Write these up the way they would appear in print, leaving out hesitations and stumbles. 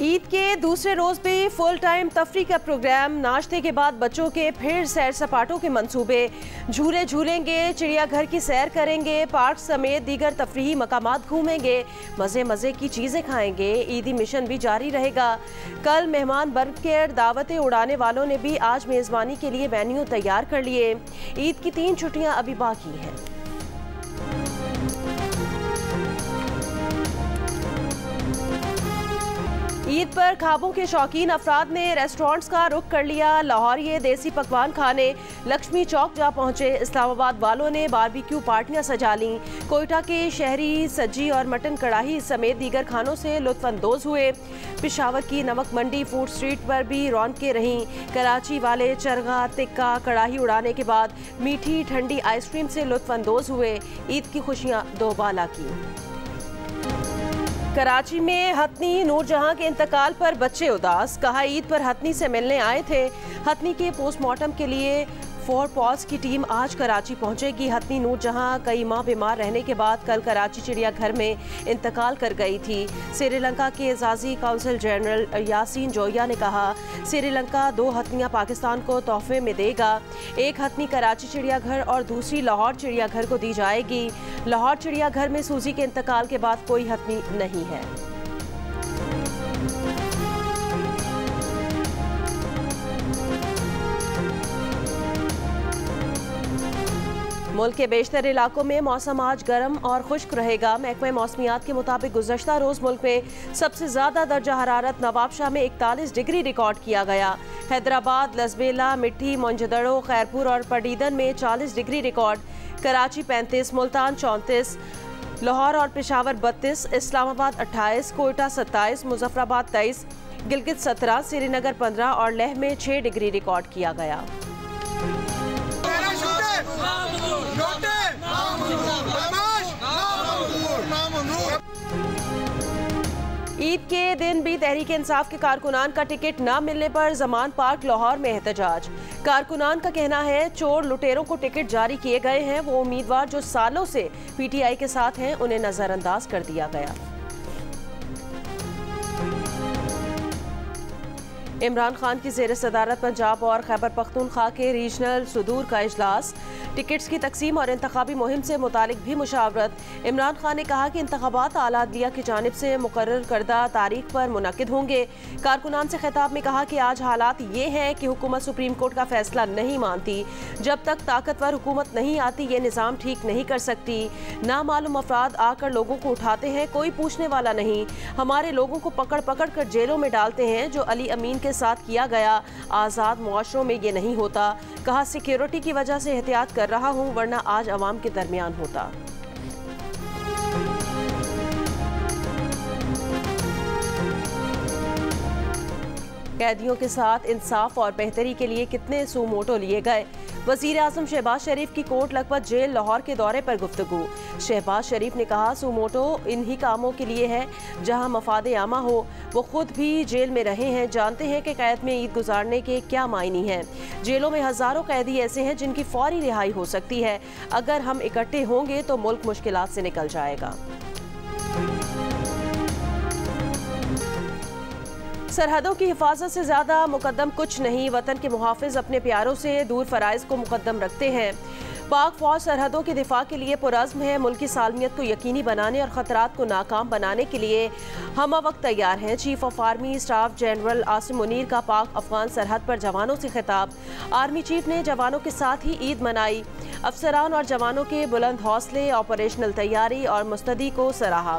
ईद के दूसरे रोज भी फुल टाइम तफरी का प्रोग्राम। नाश्ते के बाद बच्चों के फिर सैर सपाटों के मंसूबे। झूले झूलेंगे, चिड़ियाघर की सैर करेंगे, पार्क समेत दीगर तफरीही मकामात घूमेंगे, मज़े मज़े की चीज़ें खाएंगे। ईदी मिशन भी जारी रहेगा। कल मेहमान बनकर दावतें उड़ाने वालों ने भी आज मेज़बानी के लिए वेन्यू तैयार कर लिए। ईद की 3 छुट्टियां अभी बाकी हैं। ईद पर खाबों के शौकीन अफराद ने रेस्टोरेंट्स का रुख कर लिया। लाहौरिये देसी पकवान खाने लक्ष्मी चौक जा पहुंचे। इस्लामाबाद वालों ने बारबेक्यू पार्टियां सजा लीं। कोयटा के शहरी सज्जी और मटन कढ़ाई समेत दीगर खानों से लुत्फानंदोज हुए। पेशावर की नमक मंडी फूड स्ट्रीट पर भी रौनकें रहीं। कराची वाले चरगा टिक्का कढ़ाई उड़ाने के बाद मीठी ठंडी आइसक्रीम से लुत्फानंदोज हुए। ईद की खुशियां दोबाला की। कराची में हथनी नूरजहां के इंतकाल पर बच्चे उदास। कहा ईद पर हथनी से मिलने आए थे। हथनी के पोस्टमार्टम के लिए 4 पॉज की टीम आज कराची पहुंचेगी। हथनी नूरजहां कई माह बीमार रहने के बाद कल कराची चिड़ियाघर में इंतकाल कर गई थी। श्रीलंका के एजाजी काउंसिल जनरल यासीन जोया ने कहा श्रीलंका 2 हथनियां पाकिस्तान को तोहफे में देगा। एक हथनी कराची चिड़ियाघर और दूसरी लाहौर चिड़ियाघर को दी जाएगी। लाहौर चिड़ियाघर में सूजी के इंतकाल के बाद कोई हथनी नहीं है। मुल्क के बेशतर इलाकों में मौसम आज गर्म और खुश्क रहेगा। महकमा मौसमियात के मुताबिक गुज़श्ता रोज़ मुल्क में सबसे ज़्यादा दर्जा हरारत नवाबशाह में 41 डिग्री रिकॉर्ड किया गया। हैदराबाद, लसबेला, मिट्टी, मोइंजदड़ो, खैरपुर और पडीदन में 40 डिग्री रिकॉर्ड। कराची 35, मुल्तान 34, लाहौर और पेशावर 32, इस्लामाबाद 28, कोयटा 27, मुजफ्फराबाद 23, गिलगित 17, श्रीनगर 15 और लेह में 6 डिग्री रिकॉर्ड किया गया। ईद के दिन भी तहरीक इंसाफ के कारकुनान का टिकट न मिलने पर जमान पार्क लाहौर में एहतजाज। कारकुनान का कहना है चोर लुटेरों को टिकट जारी किए गए हैं। वो उम्मीदवार जो सालों से पीटीआई के साथ हैं उन्हें नजरअंदाज कर दिया गया। इमरान खान की ज़ेर सदारत पंजाब और खैबर पख्तूनख्वा के रीजनल सुदूर का इजलास। टिकट्स की तकसीम और इंतखाबी मुहिम से मुतालिक भी मुशावरत। इमरान खान ने कहा कि इंतखाबात आला अदलिया की जानिब से मुकर्रर करदा तारीख पर मुनक्किद होंगे। कारकुनान से खिताब में कहा कि आज हालात ये हैं कि हुकूमत सुप्रीम कोर्ट का फैसला नहीं मानती। जब तक ताकतवर हुकूमत नहीं आती ये निज़ाम ठीक नहीं कर सकती। नामालूम अफराद आकर लोगों को उठाते हैं, कोई पूछने वाला नहीं। हमारे लोगों को पकड़ पकड़ कर जेलों में डालते हैं। जो अली अमीन के साथ किया गया आज़ाद मुआशरों में ये नहीं होता। कहा सिक्योरिटी की वजह से एहतियात कर रहा हूं वरना आज अवाम के दरमियान होता। कैदियों के साथ इंसाफ और बेहतरी के लिए कितने सूमोटो लिए गए। वज़ीर आज़म शहबाज शरीफ की कोट लखपत जेल लाहौर के दौरे पर गुफ्तगू। शहबाज शरीफ ने कहा सूमोटो इन्हीं कामों के लिए है जहां मफाद आमा हो। वो खुद भी जेल में रहे हैं, जानते हैं कि कैद में ईद गुजारने के क्या मायने हैं। जेलों में हज़ारों कैदी ऐसे हैं जिनकी फौरी रिहाई हो सकती है। अगर हम इकट्ठे होंगे तो मुल्क मुश्किलात से निकल जाएगा। सरहदों की हिफाजत से ज़्यादा मुकद्दम कुछ नहीं। वतन के मुहाफिज अपने प्यारों से दूर फराइज को मुकद्दम रखते हैं। पाक फौज सरहदों के दिफा के लिए पुरज़्म है। मुल्क की सालमियत को यकीनी बनाने और ख़तरात को नाकाम बनाने के लिए हम वक्त तैयार हैं। Chief of army staff general Asim Munir का पाक अफगान सरहद पर जवानों से खिताब। आर्मी चीफ ने जवानों के साथ ही ईद मनाई। अफसरान और जवानों के बुलंद हौसले, ऑपरेशनल तैयारी और मुस्तैदी को सराहा।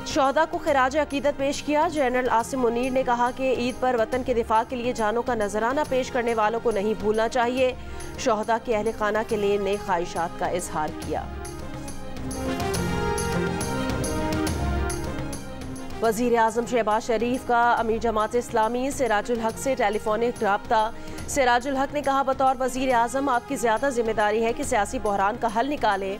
शोहदा को खिराज अकीदत पेश किया। जनरल आसिम मुनीर ने कहा कि ईद पर वतन के दिफा के लिए जानों का नजराना पेश करने वालों को नहीं भूलना चाहिए। शोहदा के अहले खाना के लिए नेक ख्वाहिशात का इजहार किया। वज़ीर आज़म शहबाज शरीफ का अमीर जमात इस्लामी सिराजुल हक से टेलीफोनिक राब्ता। सिराजुल हक ने कहा बतौर वज़ीर आज़म आपकी ज़्यादा जिम्मेदारी है कि सियासी बहरान का हल निकालें।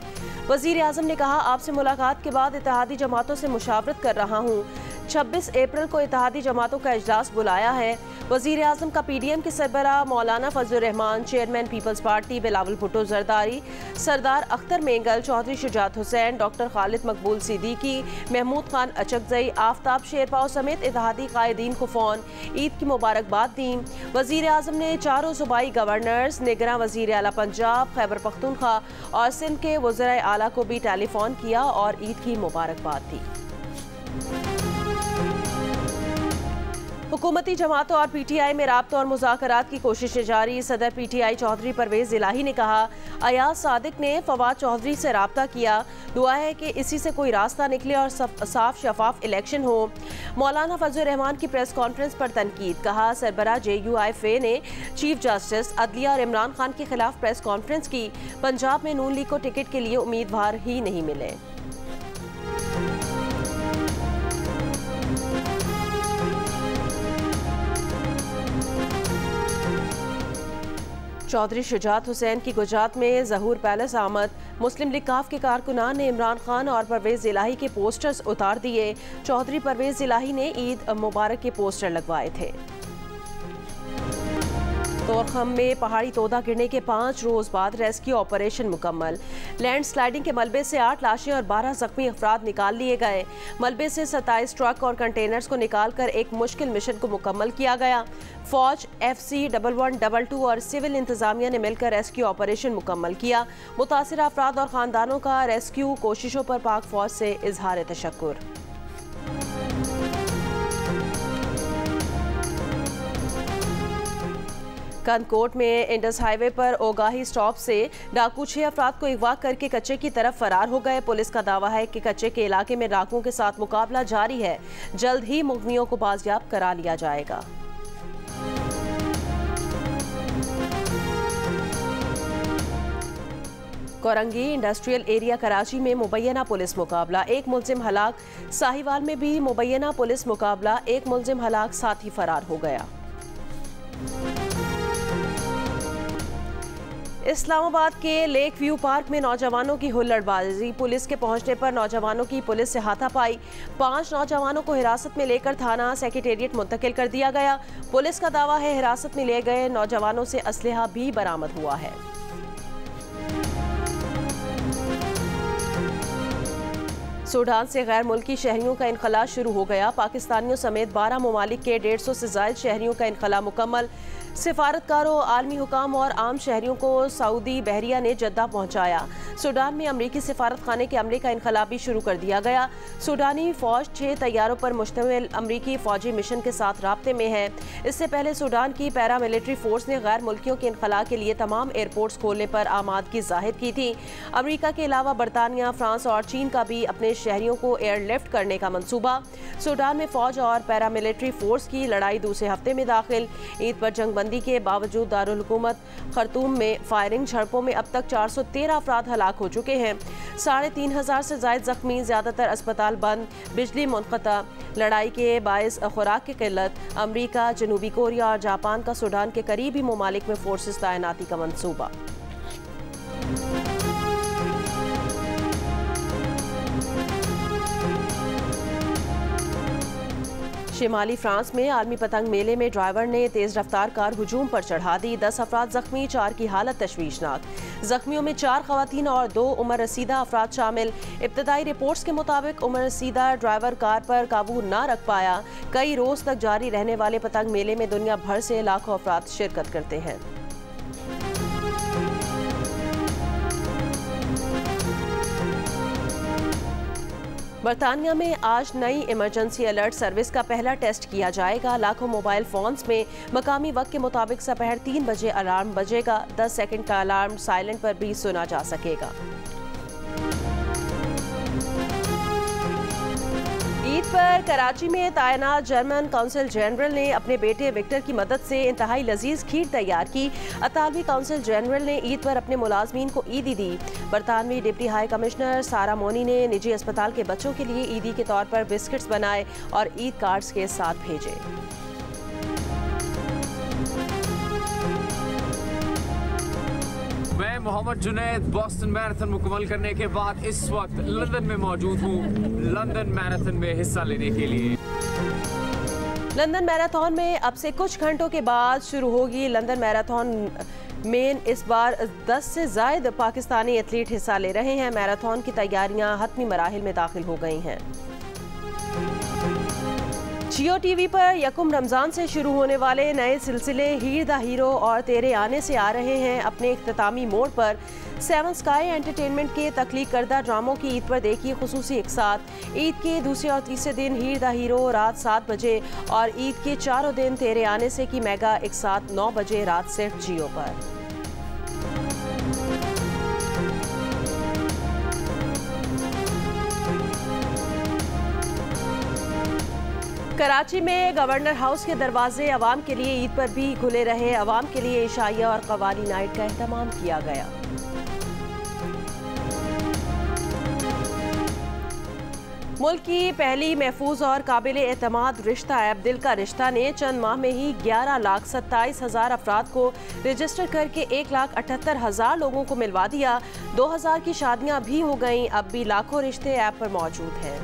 वज़ीर आज़म ने कहा आपसे मुलाकात के बाद इत्तेहादी जमातों से मुशावरत कर रहा हूँ। 26 अप्रैल को इत्तेहादी जमातों का इजलास बुलाया है। वज़ीर आज़म का PDM के सरबराह Maulana Fazlur Rehman, chairman Peoples Party Bilawal Bhutto Zardari, Sardar Akhtar Mengal, Chaudhry Shujaat Hussain, doctor Khalid Maqbool Siddiqui, Mahmood Khan Achakzai, Aftab Sherpao समेत इत्तेहादी कायदीन को फ़ोन ईद की मुबारकबाद दी। वज़ीर आज़म ने चारों सूबाई गवर्नर्स, निगरां वज़ीर आला पंजाब, खैबर पख्तूनख्वा और सिंध के वज़राए आला को भी टेलीफोन किया और ईद की मुबारकबाद दी। हुकूमती जमातों और PTI में राब्ता और मुज़ाकरात की कोशिशें जारी। सदर PTI चौधरी परवेज़ इलाही ने कहा, अयाज सादिक ने फवाद चौधरी से राब्ता किया, दुआ है कि इसी से कोई रास्ता निकले और साफ शफाफ इलेक्शन हो। मौलाना फजलुर रहमान की प्रेस कॉन्फ्रेंस पर तनकीद, कहा सरबराह JUIFA ने चीफ जस्टिस अदलिया और इमरान खान के खिलाफ प्रेस कॉन्फ्रेंस की। पंजाब में नून लीग को टिकट के लिए उम्मीदवार ही नहीं मिले। चौधरी शुजात हुसैन की गुजरात में ज़हूर पैलेस आमद। मुस्लिम लीग काफ के कारकुनान ने इमरान खान और परवेज़ इलाही के पोस्टर्स उतार दिए। चौधरी परवेज़ इलाही ने ईद मुबारक के पोस्टर लगवाए थे। तोरखम में पहाड़ी तोदा गिरने के 5 रोज बाद रेस्क्यू ऑपरेशन मुकम्मल। लैंड स्लाइडिंग के मलबे से 8 लाशें और 12 जख्मी अफराद निकाल लिए गए। मलबे से 27 ट्रक और कंटेनर्स को निकालकर एक मुश्किल मिशन को मुकम्मल किया गया। फौज, FC 1112 और सिविल इंतजामिया ने मिलकर रेस्क्यू ऑपरेशन मुकम्मल किया। मुतासिर अफराद और खानदानों का रेस्क्यू कोशिशों पर पाक फौज से इजहार तशक्कुर। कनकोट में इंडस हाईवे पर ओगाही स्टॉप से डाकू 6 अफराद को अगवा करके कच्चे की तरफ फरार हो गए। पुलिस का दावा है कि कच्चे के इलाके में डाकुओं के साथ मुकाबला जारी है। जल्द ही मुगनियों को बाजियाब करा लिया जाएगा। कोरंगी इंडस्ट्रियल एरिया कराची में मुबैना पुलिस मुकाबला, 1 मुलजिम हलाक। साहिवाल में भी मुबैना पुलिस मुकाबला, 1 मुलजिम हलाक, साथी फरार हो गया। इस्लामाबाद के लेक व्यू पार्क में नौजवानों की हुल्लड़बाजी। पुलिस के पहुंचने पर नौजवानों की पुलिस से हाथापाई। 5 नौजवानों को हिरासत में लेकर थाना सेक्रेटेरिएट मुंतकिल कर दिया गया। पुलिस का दावा है हिरासत में लिए गए नौजवानों से असलहा भी बरामद हुआ है। सूडान से गैर मुल्की शहरियों का इनखला शुरू हो गया। पाकिस्तानियों समेत 12 ममालिक के 150 से ज़ायद शहरियों का इनखला मुकम्मल। सिफारतकारों, आलमी हुकाम और आम शहरियों को सऊदी बहरिया ने जद्दा पहुंचाया। सूडान में अमरीकी सिफारत खाने के अमले का इनखला भी शुरू कर दिया गया। सूडानी फौज 6 तैयारों पर मुश्तमिल अमरीकी फौजी मिशन के साथ राब्ते में है। इससे पहले सूडान की पैरा मिलिट्री फोर्स ने गैर मुल्कियों के इनखला के लिए तमाम एयरपोर्ट्स खोलने पर आमादगी जाहिर की थी। अमरीका के अलावा बरतानिया, फ्रांस और चीन का भी अपने शहरियों को एयरलिफ्ट करने का मंसूबा। सूडान में फौज और पैरा मिलिट्री फोर्स की लड़ाई दूसरे हफ्ते में दाखिल। ईद पर जंगबंदी के बावजूद दारुल हुकूमत खर्तूम में फायरिंग झड़पों में अब तक 413 अफराद हलाक हो चुके हैं। 3500 से ज़ायद जख्मी, ज़्यादातर अस्पताल बंद, बिजली मुनक़ता। लड़ाई के बायस खुराक की किल्लत। अमरीका, जनूबी कोरिया और जापान का सूडान के करीबी ममालिक में फोर्सेस तैनाती का मंसूबा। शिमाली फ्रांस में आलमी पतंग मेले में ड्राइवर ने तेज रफ्तार कार हुजूम पर चढ़ा दी। 10 अफराद जख्मी, 4 की हालत तशवीशनाक। जख्मियों में 4 खवातीन और 2 उम्र रसीदा अफराद शामिल। इब्तदाई रिपोर्ट्स के मुताबिक उम्र रसीदा ड्राइवर कार पर काबू न रख पाया। कई रोज तक जारी रहने वाले पतंग मेले में दुनिया भर से लाखों अफराद शिरकत करते हैं। बरतानिया में आज नई इमरजेंसी अलर्ट सर्विस का पहला टेस्ट किया जाएगा। लाखों मोबाइल फोन्स में मकामी वक्त के मुताबिक दोपहर 3 बजे अलार्म बजेगा। 10 सेकंड का अलार्म साइलेंट पर भी सुना जा सकेगा। ईद पर कराची में तैनात जर्मन काउंसिल जनरल ने अपने बेटे विक्टर की मदद से इंतहाई लजीज खीर तैयार की। अतालवी काउंसिल जनरल ने ईद पर अपने मुलाजमीन को ईदी दी। बरतानवी डिप्टी हाई कमिश्नर सारा मोनी ने निजी अस्पताल के बच्चों के लिए ईदी के तौर पर बिस्किट्स बनाए और ईद कार्ड्स के साथ भेजे। मैं मोहम्मद जुनैद बॉस्टन मैराथन मुकम्मल करने के बाद इस वक्त लंदन में मौजूद हूँ, लंदन मैराथन में हिस्सा लेने के लिए। लंदन मैराथन में अब से कुछ घंटों के बाद शुरू होगी लंदन मैराथन मेन। इस बार 10 से ज़ायद पाकिस्तानी एथलीट हिस्सा ले रहे हैं। मैराथन की तैयारियां हतमी मराहिल में दाखिल हो गई हैं। जियो टीवी पर यकुम रमज़ान से शुरू होने वाले नए सिलसिले हीर द हीरो और तेरे आने से आ रहे हैं अपने इख्तितामी मोड़ पर। 7 स्काई एंटरटेनमेंट के तख्लीक करदा ड्रामों की ईद पर देखिए खुसूसी इकसात। ईद के दूसरे और तीसरे दिन हीर द हीरो रात 7 बजे और ईद के चारों दिन तेरे आने से की मेगा इकसात 9 बजे रात सिर्फ जियो पर। कराची में गवर्नर हाउस के दरवाजे अवाम के लिए ईद पर भी खुले रहे। अवाम के लिए इशाइया और कवाली नाइट का एहतमाम किया गया। मुल्क की पहली महफूज और काबिल एतमाद रिश्ता ऐप दिल का रिश्ता ने चंद माह में ही 11,27,000 अफराद को रजिस्टर करके 1,78,000 लोगों को मिलवा दिया। 2,000 की शादियां भी हो गईं। अब भी लाखों रिश्ते ऐप पर मौजूद हैं।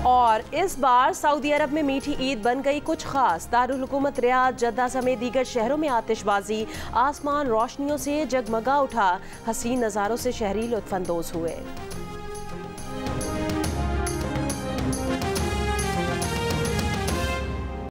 और इस बार सऊदी अरब में मीठी ईद बन गई कुछ खास। दारुल हुकूमत रियाद, जद्दा समेत दीगर शहरों में आतिशबाजी, आसमान रोशनियों से जगमगा उठा। हसीन नज़ारों से शहरी लुत्फानंदोज हुए।